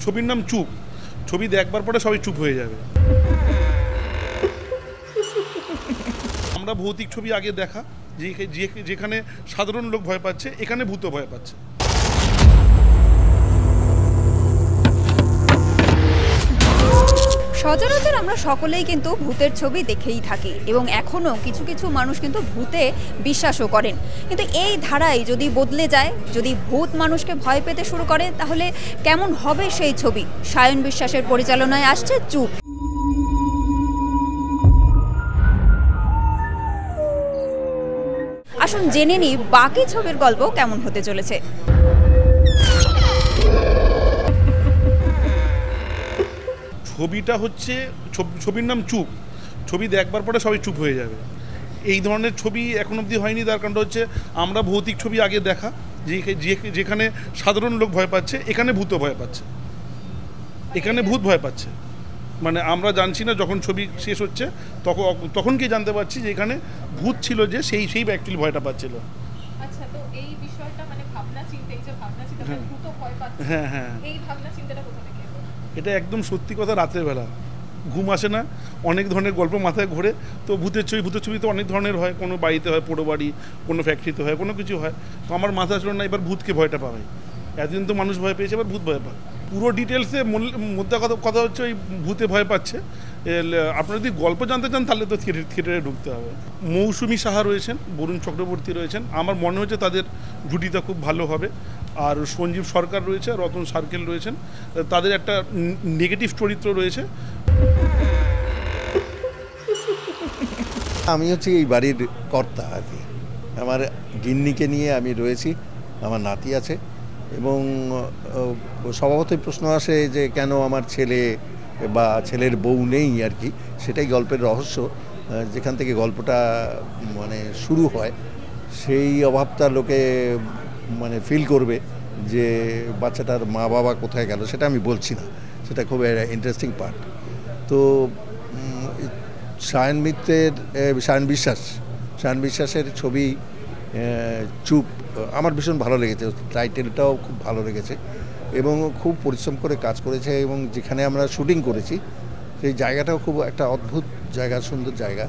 ছবির নাম চুপ। ছবি দেখবার পরে সবাই চুপ হয়ে যাবে। আমরা ভৌতিক ছবি আগে দেখা, যেখানে সাধারণ লোক ভয় পাচ্ছে, এখানে ভূত ভয় পাচ্ছে। সচরাচর আমরা সকলেই কিন্তু ভূতের ছবি দেখেই থাকি এবং এখনও কিছু কিছু মানুষ কিন্তু ভূতে বিশ্বাসও করেন। কিন্তু এই ধারায় যদি বদলে যায়, যদি ভূত মানুষকে ভয় পেতে শুরু করে, তাহলে কেমন হবে সেই ছবি? সায়ন বিশ্বাসের পরিচালনায় আসছে চুপ। আসুন জেনে নিই বাকি ছবির গল্প কেমন হতে চলেছে। ছবিটা হচ্ছে ছবির নাম চুপ। ছবি দেখবার পরে সবাই চুপ হয়ে যাবে। এই ধরনের ছবি এখন অবধি হয়নি। তার কারণটা হচ্ছে আমরা ভৌতিক ছবি আগে দেখা, যেখানে সাধারণ লোক ভয় পাচ্ছে, এখানে ভূত ভয় পাচ্ছে, এখানে ভূত ভয় পাচ্ছে। মানে আমরা জানছি না, যখন ছবি শেষ হচ্ছে তখন কি জানতে পারছি যে এখানে ভূত ছিল, যে সেই অ্যাকচুয়ালি ভয়টা পাচ্ছিল। আচ্ছা, তো এই বিষয়টা মানে ভাবনা চিন্তা, এই যে ভাবনা চিন্তা ভূত ভয় পাচ্ছে, হ্যাঁ, এই ভাবনা চিন্তাটা কোথা থেকে এলো? এটা একদম সত্যি কথা। রাতের বেলা ঘুম আসে না, অনেক ধরনের গল্প মাথায় ঘোরে। তো ভূতের ছবি তো অনেক ধরনের হয়, কোনো বাড়িতে হয়, পোড়ো বাড়ি, কোনো ফ্যাক্টরিতে হয়, কোনো কিছু হয়। তো আমার মাথায় আসলো না এবার ভূতকে ভয়টা পাবে। এতদিন তো মানুষ ভয় পেয়েছে, এবার ভূত ভয় পায়। পুরো ডিটেলসে মধ্যে কথা হচ্ছে ওই ভূতে ভয় পাচ্ছে। আপনারা যদি গল্প জানতে চান তাহলে তো থিয়েটারে ঢুকতে হবে। মৌসুমী সাহা রয়েছেন, বরুণ চক্রবর্তী রয়েছেন। আমার মনে হচ্ছে তাদের জুটিটা খুব ভালো হবে। আর সঞ্জীব সরকার রয়েছে, রতন সার্কেল রয়েছেন। তাদের একটা নেগেটিভ চরিত্র রয়েছে। আমি হচ্ছে এই বাড়ির কর্তা আর কি। আমার গিন্নিকে নিয়ে আমি রয়েছি, আমার নাতি আছে। এবং স্বভাবতই প্রশ্ন আসে যে কেন আমার ছেলে বা ছেলের বউ নেই আর কি। সেটাই গল্পের রহস্য। যেখান থেকে গল্পটা মানে শুরু হয়, সেই অভাবটা লোকে মানে ফিল করবে যে বাচ্চাটার মা বাবা কোথায় গেল, সেটা আমি বলছি না। সেটা খুব ইন্টারেস্টিং পার্ট। তো সায়ন বিশ্বাসের ছবি চুপ আমার ভীষণ ভালো লেগেছে। টাইটেলটাও খুব ভালো লেগেছে এবং খুব পরিশ্রম করে কাজ করেছে। এবং যেখানে আমরা শুটিং করেছি সেই জায়গাটাও খুব একটা অদ্ভুত জায়গা, সুন্দর জায়গা।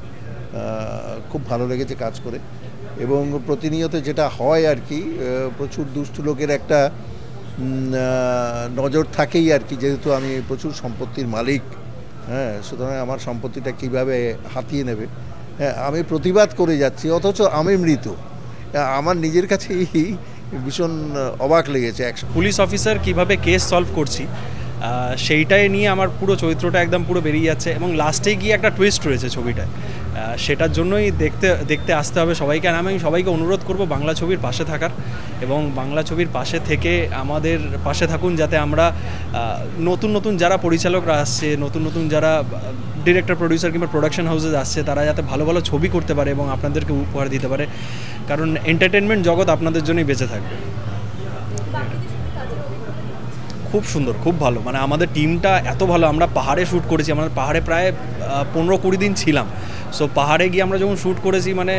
খুব ভালো লেগেছে কাজ করে। এবং প্রতিনিয়ত যেটা হয় আর কি, প্রচুর দুষ্টু লোকের একটা নজর থাকেই আর কি। যেহেতু আমি প্রচুর সম্পত্তির মালিক, হ্যাঁ, সুতরাং আমার সম্পত্তিটা কীভাবে হাতিয়ে নেবে, হ্যাঁ, আমি প্রতিবাদ করে যাচ্ছি, অথচ আমি মৃত। আমার নিজের কাছেই ভীষণ অবাক লেগেছে। পুলিশ অফিসার কিভাবে কেস সলভ করছি সেইটাই নিয়ে আমার পুরো চরিত্রটা একদম পুরো বেরিয়ে যাচ্ছে। এবং লাস্টে গিয়ে একটা টুইস্ট রয়েছে ছবিটায়। সেটার জন্যই দেখতে আসতে হবে সবাইকে। আর আমি সবাইকে অনুরোধ করব বাংলা ছবির পাশে থাকার, এবং বাংলা ছবির পাশে থেকে আমাদের পাশে থাকুন, যাতে আমরা নতুন যারা পরিচালকরা আসছে, নতুন যারা ডিরেক্টর, প্রডিউসার কিংবা প্রোডাকশন হাউসে আসছে, তারা যাতে ভালো ভালো ছবি করতে পারে এবং আপনাদেরকে উপহার দিতে পারে। কারণ এন্টারটেনমেন্ট জগৎ আপনাদের জন্যই বেঁচে থাকবে। খুব সুন্দর, খুব ভালো। মানে আমাদের টিমটা এত ভালো। আমরা পাহাড়ে শ্যুট করেছি, আমাদের পাহাড়ে প্রায় 15-20 দিন ছিলাম। সো পাহাড়ে গিয়ে আমরা যখন শ্যুট করেছি, মানে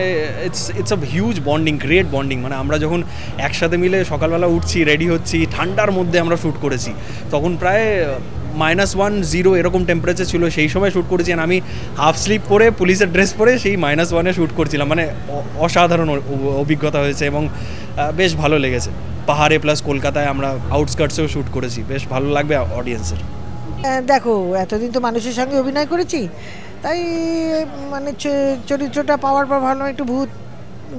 it's a huge bonding, great bonding. মানে আমরা যখন একসাথে মিলে সকালবেলা উঠছি, রেডি হচ্ছি, ঠান্ডার মধ্যে আমরা শ্যুট করেছি। তখন প্রায় -1 এরকম টেম্পারেচার ছিল। সেই সময় শ্যুট করেছি। আর আমি হাফ স্লিপ পরে, পুলিশের ড্রেস পরে সেই -1-এ শ্যুট করছিলাম। মানে অসাধারণ অভিজ্ঞতা হয়েছে এবং বেশ ভালো লেগেছে। পাহাড়ে প্লাস কলকাতায় আমরা আউটস্কার্টসেও শ্যুট করেছি। বেশ ভালো লাগবে অডিয়েন্সের। দেখো, এতদিন তো মানুষের সঙ্গে অভিনয় করেছি, তাই মানে চরিত্রটা পাওয়ার পর ভাবলাম একটু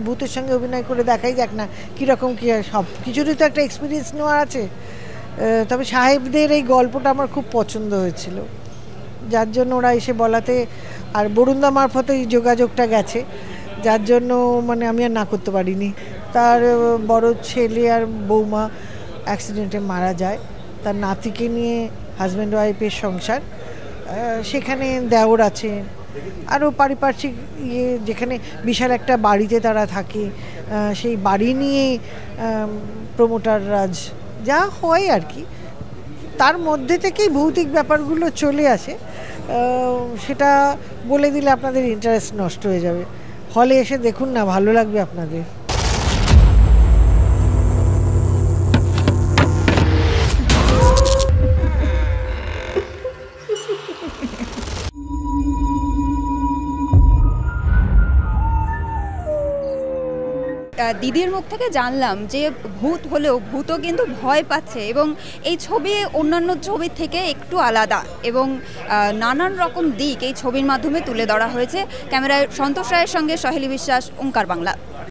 ভূতের সঙ্গে অভিনয় করে দেখাই যাক না কীরকম কী। সব কিছুরই তো একটা এক্সপিরিয়েন্স নেওয়ার আছে। তবে সাহেবদের এই গল্পটা আমার খুব পছন্দ হয়েছিল, যার জন্য ওরা এসে বলাতে, আর বরুণদা মারফতে এই যোগাযোগটা গেছে, যার জন্য মানে আমি আর না করতে পারিনি। তার বড় ছেলে আর বৌমা অ্যাক্সিডেন্টে মারা যায়। তার নাতিকে নিয়ে হাজব্যান্ড ওয়াইফের সংসার, সেখানে দেওর আছে, আরও পারিপার্শ্বিক যেখানে বিশাল একটা বাড়িতে তারা থাকে, সেই বাড়ি নিয়ে প্রমোটার রাজ, যা হয় আর কি, তার মধ্যে থেকেই ভৌতিক ব্যাপারগুলো চলে আসে। সেটা বলে দিলে আপনাদের ইন্টারেস্ট নষ্ট হয়ে যাবে। হলে এসে দেখুন না, ভালো লাগবে আপনাদের। দিদির মুখ থেকে জানলাম যে ভূত হলেও ভূতও কিন্তু ভয় পাচ্ছে এবং এই ছবি অন্যান্য ছবির থেকে একটু আলাদা এবং নানান রকম দিক এই ছবির মাধ্যমে তুলে ধরা হয়েছে। ক্যামেরায় সন্তোষ রায়ের সঙ্গে সহেলি বিশ্বাস, ওঙ্কার বাংলা।